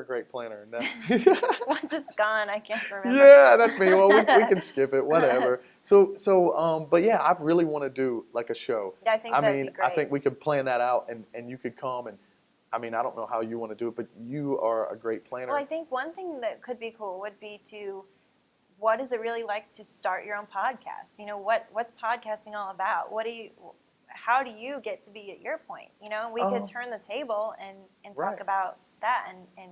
a great planner, and that's Once it's gone, I can't remember. yeah, that's me. Well, we can skip it, whatever. But yeah, I really want to do like a show. Yeah, I think that'd be I great. think we could plan that out, and you could come, and I mean, I don't know how you want to do it, but you are a great planner. Well, I think one thing that could be cool would be to, what is it really like to start your own podcast? You know, what's podcasting all about? How do you get to be at your point? You know, we could turn the table and Right. talk about that and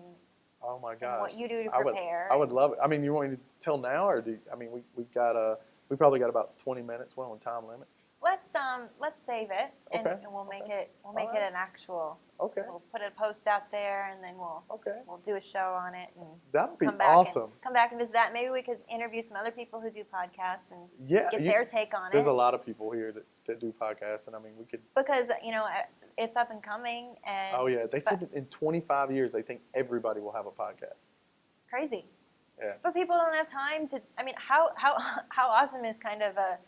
Oh my and gosh, what you do to prepare. I would love it. I mean, you want me to tell now, or we probably got about 20 minutes. We're on time limit. Let's save it and we'll make it an actual. Okay. We'll put a post out there and then we'll do a show on it and that would be come back awesome. come back and visit that. Maybe we could interview some other people who do podcasts and get their take on it. There's a lot of people here that do podcasts, and I mean, we could, because it's up and coming. And oh yeah, they said that in 25 years they think everybody will have a podcast. Crazy. Yeah. But people don't have time to. I mean, how awesome is kind of a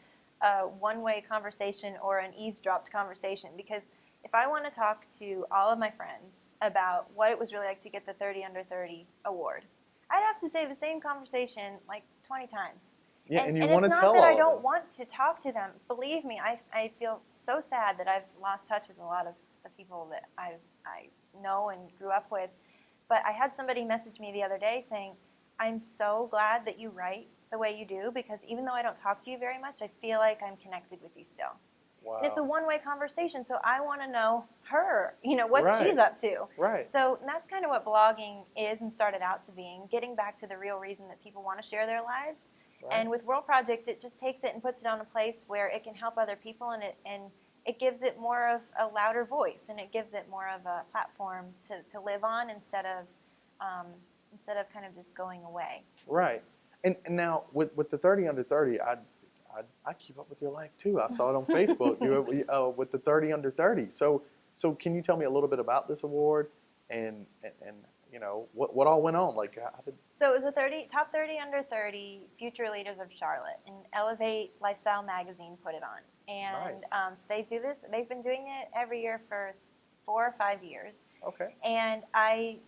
one-way conversation or an eavesdropped conversation? Because if I want to talk to all of my friends about what it was really like to get the 30 Under 30 award, I'd have to say the same conversation like 20 times. Yeah, and you want want to tell tell all that I of don't them. want to talk to them. Believe me, I feel so sad that I've lost touch with a lot of the people that I know and grew up with. But I had somebody message me the other day saying, I'm so glad that you write the way you do, because even though I don't talk to you very much, I feel like I'm connected with you still. Wow. And it's a one-way conversation, so I want to know her, what Right. she's up to. Right. So that's kind of what blogging is and started out to being, getting back to the real reason that people want to share their lives. Right. And with WIRL Project, it just takes it and puts it on a place where it can help other people, and it gives it more of a louder voice, and it gives it more of a platform to live on instead of kind of just going away. Right. And now with the 30 Under 30, I keep up with your life too. I saw it on Facebook. You with the 30 Under 30. So can you tell me a little bit about this award and what all went on? Like, how did... So it was a top 30 Under 30 Future Leaders of Charlotte, and Elevate Lifestyle Magazine put it on. And Nice. So they do this. They've been doing it every year for 4 or 5 years. Okay. And I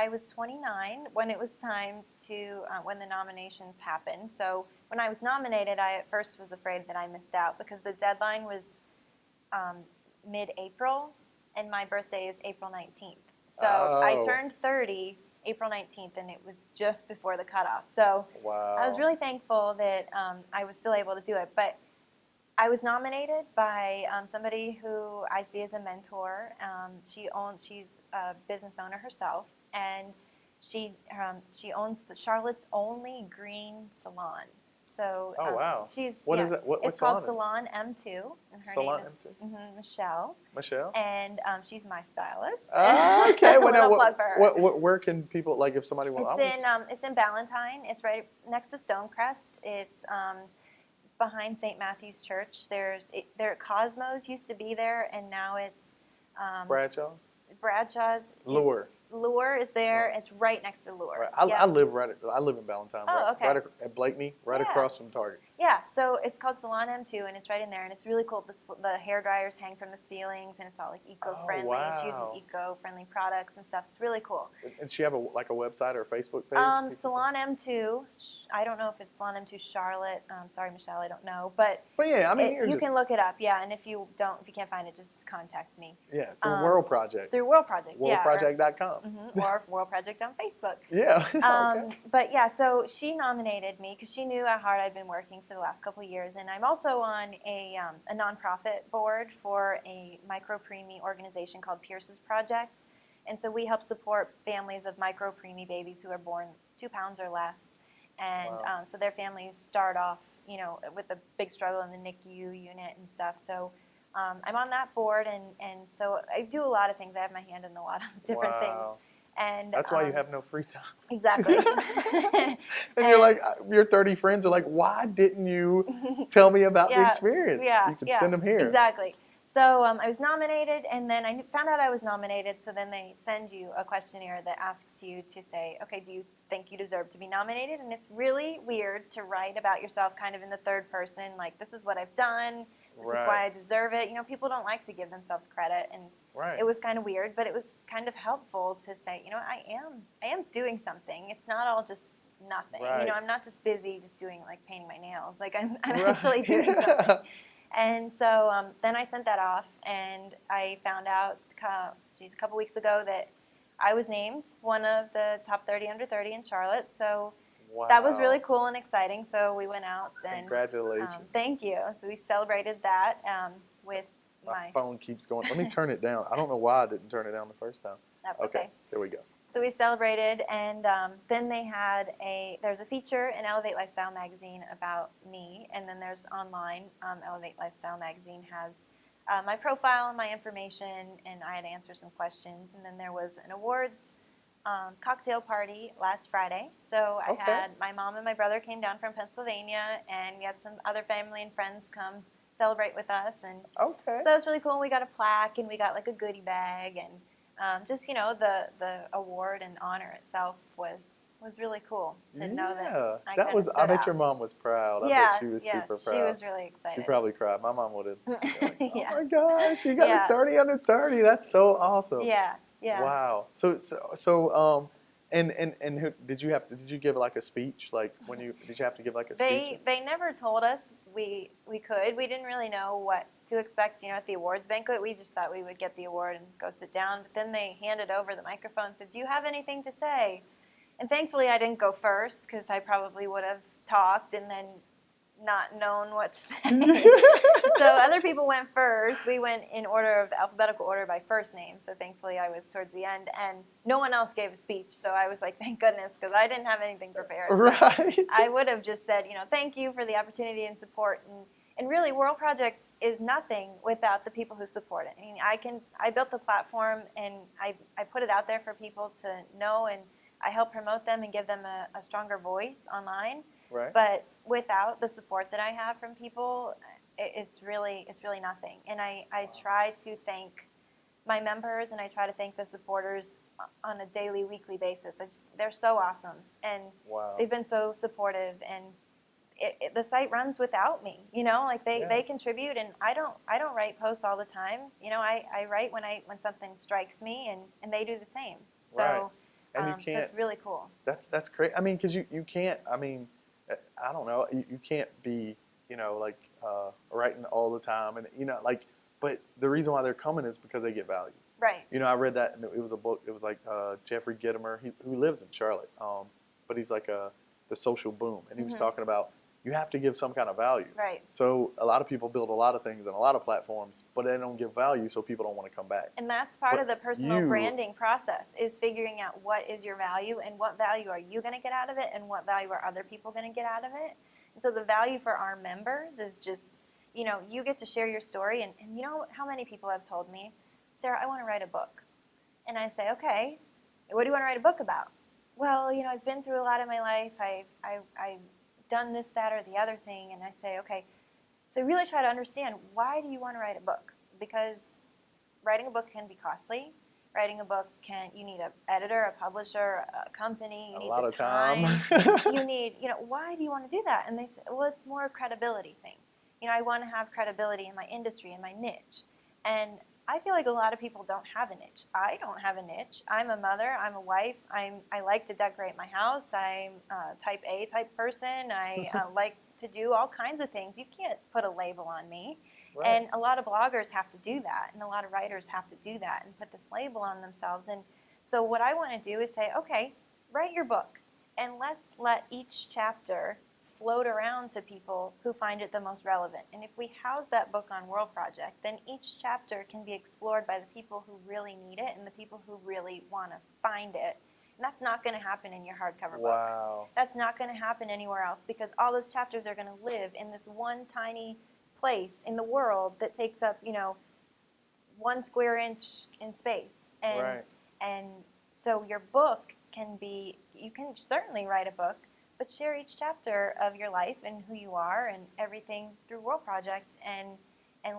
was 29 when it was time to, when the nominations happened. So when I was nominated, I at first was afraid that I missed out because the deadline was mid-April, and my birthday is April 19th. So I turned 30 April 19th, and it was just before the cutoff. So Wow. I was really thankful that I was still able to do it. But I was nominated by somebody who I see as a mentor. She's a business owner herself, and she owns the Charlotte's only green salon. So wow. What is it? What it's salon called is it? Salon M2, and her Salon name is M2? Michelle. Michelle? And she's my stylist. Okay. Well, now, plug for her. where can people, like, if somebody wants... It's in Ballantyne. It's right next to Stonecrest. It's behind St. Matthew's Church. Cosmos used to be there, and now it's Bradshaw's. Lure is there. It's right next to Lure. Right. I live in Ballantyne. Oh, okay. Right at Blakeney, across from Target. Yeah, so it's called Salon M2, and it's right in there, and it's really cool. The hair dryers hang from the ceilings, and it's all like eco-friendly. Oh, wow. She uses eco-friendly products and stuff. It's really cool. And she have a website or a Facebook page? Salon M2. I don't know if it's Salon M2 Charlotte. Sorry, Michelle, I don't know, but yeah, I mean, you can look it up. Yeah, and if you can't find it, just contact me. Yeah, through WIRL Project. Through WIRL Project. WIRLProject.com. Or WIRL Project on Facebook. Yeah. Okay. But yeah, so she nominated me because she knew how hard I'd been working for the last couple of years, and I'm also on a nonprofit board for a micro-preemie organization called Pierce's Project, and so we help support families of micro-preemie babies who are born 2 pounds or less, and Wow. So their families start off, with a big struggle in the NICU unit and stuff. So I'm on that board, and so I do a lot of things. I have my hand in a lot of different things. And that's why you have no free time. Exactly. and you're like, your 30 friends are like, why didn't you tell me about the experience? Yeah, you could send them here. Exactly. So I was nominated, and then I found out I was nominated, so then they send you a questionnaire that asks you to say, okay, do you think you deserve to be nominated? And it's really weird to write about yourself kind of in the third person, like, this is what I've done, This is why I deserve it. You know, people don't like to give themselves credit, and it was kind of weird, but it was kind of helpful to say, you know, I am doing something. It's not all just nothing. You know, I'm not just busy just doing like painting my nails. Like I'm actually doing something. And so then I sent that off, and I found out, a couple weeks ago that I was named one of the top 30 under 30 in Charlotte. So that was really cool and exciting. So we went out and congratulations. Thank you. So we celebrated that with my phone keeps going. Let me turn it down. I don't know why I didn't turn it down the first time. That's okay. There we go. So we celebrated, and then they had there's a feature in Elevate Lifestyle magazine about me, and then there's online, Elevate Lifestyle magazine has my profile and my information, and I had to answer some questions, and then there was an awards cocktail party last Friday. So I had my mom and my brother came down from Pennsylvania, and we had some other family and friends come celebrate with us, and so that was really cool. We got a plaque, and we got like a goodie bag, and just, you know, the award and honor itself was really cool to know that I bet your mom was proud. I bet she was super proud. She was really excited. She probably cried. My mom would have. Like, oh yeah. my gosh, you got a 30 under 30. That's so awesome. Yeah. Wow. So and who did you give like a speech? Like did you have to give like a speech? They never told us we could. We didn't really know what to expect, you know, at the awards banquet. We just thought we would get the award and go sit down. But then they handed over the microphone and said, "Do you have anything to say?" And thankfully I didn't go first, because I probably would have talked and then not known what to say. So other people went first. We went in alphabetical order by first name. So thankfully I was towards the end, and no one else gave a speech. So I was like, thank goodness, because I didn't have anything prepared. Right. I would have just said, you know, thank you for the opportunity and support. And really, WIRL Project is nothing without the people who support it. I mean, I built the platform, and I put it out there for people to know, and I help promote them and give them a stronger voice online. Right. But without the support that I have from people, it's really nothing. And I try to thank my members, and I try to thank the supporters on a daily, weekly basis. They're so awesome, and they've been so supportive. And the site runs without me. You know, like they contribute, and I don't write posts all the time. You know, I write when something strikes me, and they do the same. So. And you can't, so it's really cool. That's great. I mean, because you can't, I mean, I don't know, you can't be, you know, like writing all the time, and, you know, like, but the reason why they're coming is because they get value. Right. You know, I read that, and it was a book, it was like Jeffrey Gitomer, who lives in Charlotte, but he's like the social boom, and he was talking about you have to give some kind of value. Right. So a lot of people build a lot of things on a lot of platforms, but they don't give value, so people don't want to come back. And that's part of the personal branding process, is figuring out what is your value, and what value are you going to get out of it, and what value are other people going to get out of it. And so the value for our members is just, you know, you get to share your story, and you know how many people have told me, Sarah, I want to write a book. And I say, okay, what do you want to write a book about? Well, you know, I've been through a lot in my life. I've done this, that, or the other thing. And I say, okay, so really try to understand, why do you want to write a book? Because writing a book can be costly. Writing a book you need an editor, a publisher, a company, you need the time. You need, you know, why do you want to do that? And they say, well, it's more a credibility thing. You know, I want to have credibility in my industry, in my niche. And I feel like a lot of people don't have a niche. I don't have a niche. I'm a mother. I'm a wife. I like to decorate my house. I'm a type A type person. I like to do all kinds of things. You can't put a label on me. Right. And a lot of bloggers have to do that, and a lot of writers have to do that and put this label on themselves. And so what I want to do is say, okay, write your book, and let's let each chapter float around to people who find it the most relevant. And if we house that book on WIRL Project, then each chapter can be explored by the people who really need it and the people who really want to find it. And that's not going to happen in your hardcover book. Wow. That's not going to happen anywhere else, because all those chapters are going to live in this one tiny place in the world that takes up, you know, 1 square inch in space. And so your book can be, you can certainly write a book, but share each chapter of your life and who you are and everything through WIRL Project, and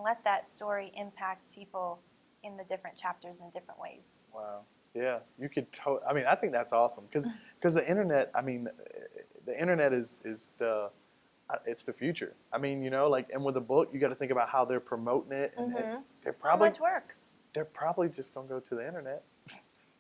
let that story impact people in the different chapters in different ways. Wow. Yeah, you could. I mean, I think that's awesome, because the internet. I mean, the internet is the it's the future. I mean, you know, like, and with a book, you got to think about how they're promoting it, and they're So much work. they're probably just gonna go to the internet.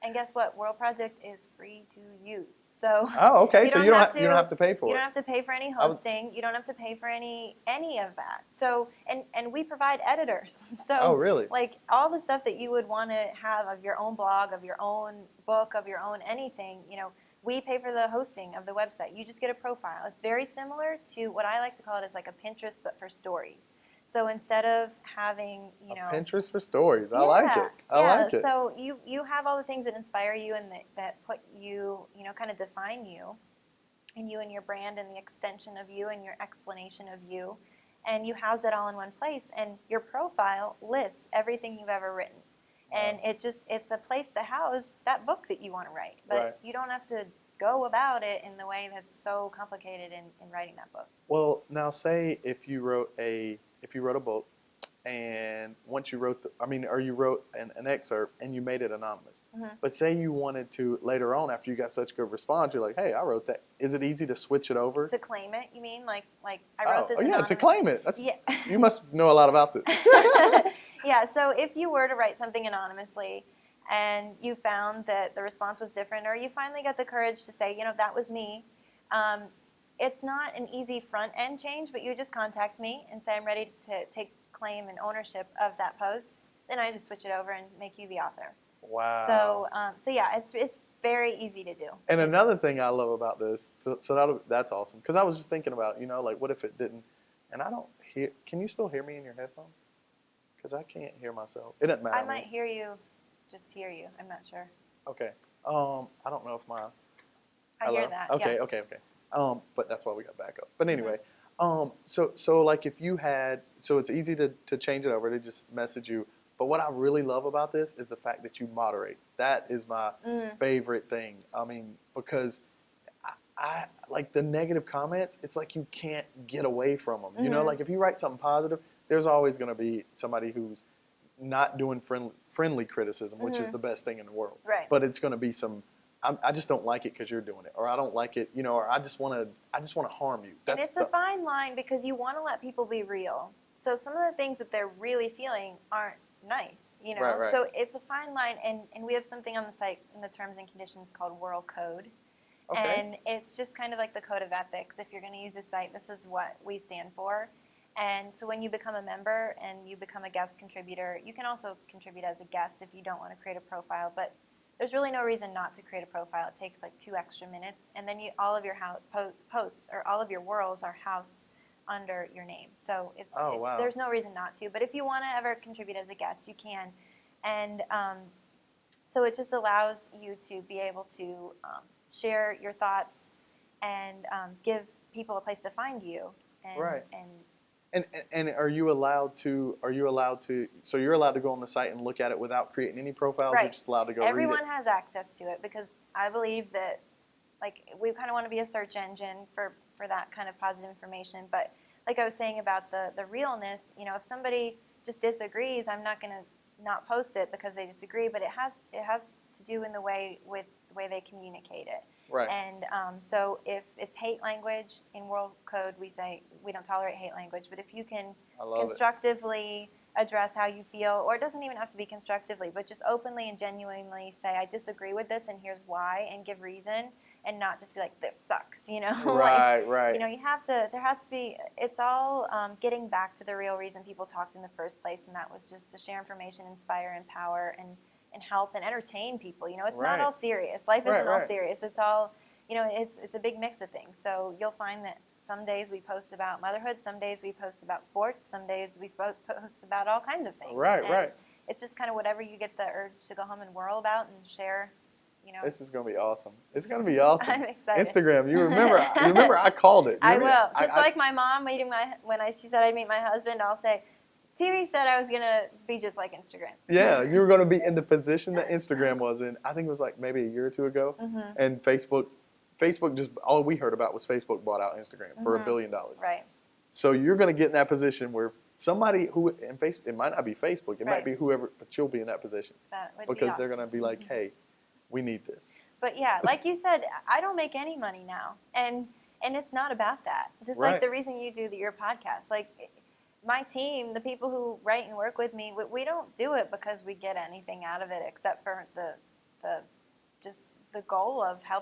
And guess what? WIRL Project is free to use. So Oh, okay. So you don't have to pay for it. You don't have to pay for any hosting. You don't have to pay for any of that. So and we provide editors. So Oh, really? like all the stuff that you would want to have of your own blog, of your own book, of your own anything, you know, we pay for the hosting of the website. You just get a profile. It's very similar to what I like to call it as like a Pinterest but for stories. So instead of having, you know, Pinterest for stories. I like it. I like it. So you have all the things that inspire you and that put you, you know, kind of define you and your brand and the extension of you and your explanation of you. And you house it all in one place. And your profile lists everything you've ever written. And it's a place to house that book that you want to write. But you don't have to go about it in the way that's so complicated in writing that book. Well, now say if you wrote a book, and once you wrote you wrote an excerpt and you made it anonymous. But say you wanted to later on, after you got such good response, you're like, hey, I wrote that. Is it easy to switch it over? To claim it, you mean? Like I wrote this yeah, to claim it. That's, yeah. You must know a lot about this. Yeah, so if you were to write something anonymously and you found that the response was different, or you finally got the courage to say, you know, that was me, it's not an easy front-end change, but you just contact me and say I'm ready to take claim and ownership of that post. Then I just switch it over and make you the author. Wow. So yeah, it's very easy to do. And another thing I love about this, that's awesome, because I was just thinking about, you know, like what if it didn't, and I don't hear, can you still hear me in your headphones? Because I can't hear myself. It doesn't matter. I might hear you, I'm not sure. Okay. I don't know if my... I hear that, Okay, yeah. okay. But that's why we got backup. But anyway, so like if you had, so it's easy to change it over, to just message you. But what I really love about this is the fact that you moderate. That is my favorite thing. I mean, because I like the negative comments, it's like you can't get away from them. You know, like if you write something positive, there's always going to be somebody who's not doing friendly criticism, which is the best thing in the world. Right. But it's going to be some, I just don't like it because you're doing it, or I don't like it, you know, or I just want to harm you. And it's a fine line because you want to let people be real. So some of the things that they're really feeling aren't nice, you know. Right. So it's a fine line, and we have something on the site in the terms and conditions called WIRL Code. Okay. And it's just kind of like the code of ethics. If you're going to use a site, this is what we stand for. And so when you become a member and you become a guest contributor, you can also contribute as a guest if you don't want to create a profile. But there's really no reason not to create a profile. It takes like 2 extra minutes. And then all of your posts or all of your WIRLs are housed under your name. So wow. There's no reason not to. But if you want to ever contribute as a guest, you can. And so it just allows you to be able to share your thoughts and give people a place to find you. And, right. And are you allowed to, so you're allowed to go on the site and look at it without creating any profiles? Right. You're just allowed to go Everyone read it? has access to it because I believe that, like, we kind of want to be a search engine for that kind of positive information. But like I was saying about the realness, you know, if somebody just disagrees, I'm not going to not post it because they disagree, but it has to do in the way they communicate it. Right. And so if it's hate language, in WIRL Code we say we don't tolerate hate language, but if you can constructively address how you feel, or it doesn't even have to be constructively, but just openly and genuinely say, I disagree with this and here's why, and give reason, and not just be like, this sucks, you know? Right, right. You know, there has to be, it's all getting back to the real reason people talked in the first place, and that was just to share information, inspire, empower, and help and entertain people. You know, it's not all serious. Life isn't all serious. It's all, you know, it's a big mix of things. So you'll find that some days we post about motherhood, some days we post about sports, some days we post about all kinds of things. Right. It's just kind of whatever you get the urge to go home and whirl about and share, you know. This is going to be awesome. It's going to be awesome. I'm excited. Instagram, you remember I called it. I will. Just like my mom she said I'd meet my husband, I'll say, TV said I was going to be just like Instagram. Yeah, you were going to be in the position that Instagram was in. I think it was like maybe a year or 2 ago. And Facebook just, all we heard about was Facebook bought out Instagram for $1 billion. Right. So you're going to get in that position where somebody it might not be Facebook, it might be whoever, but you'll be in that position. That would because be awesome. they're going to be like, hey, we need this. But yeah, like you said, I don't make any money now. And And it's not about that. Just Right. like the reason you do your podcast. Like my team, the people who write and work with me, we don't do it because we get anything out of it except for the just the goal of helping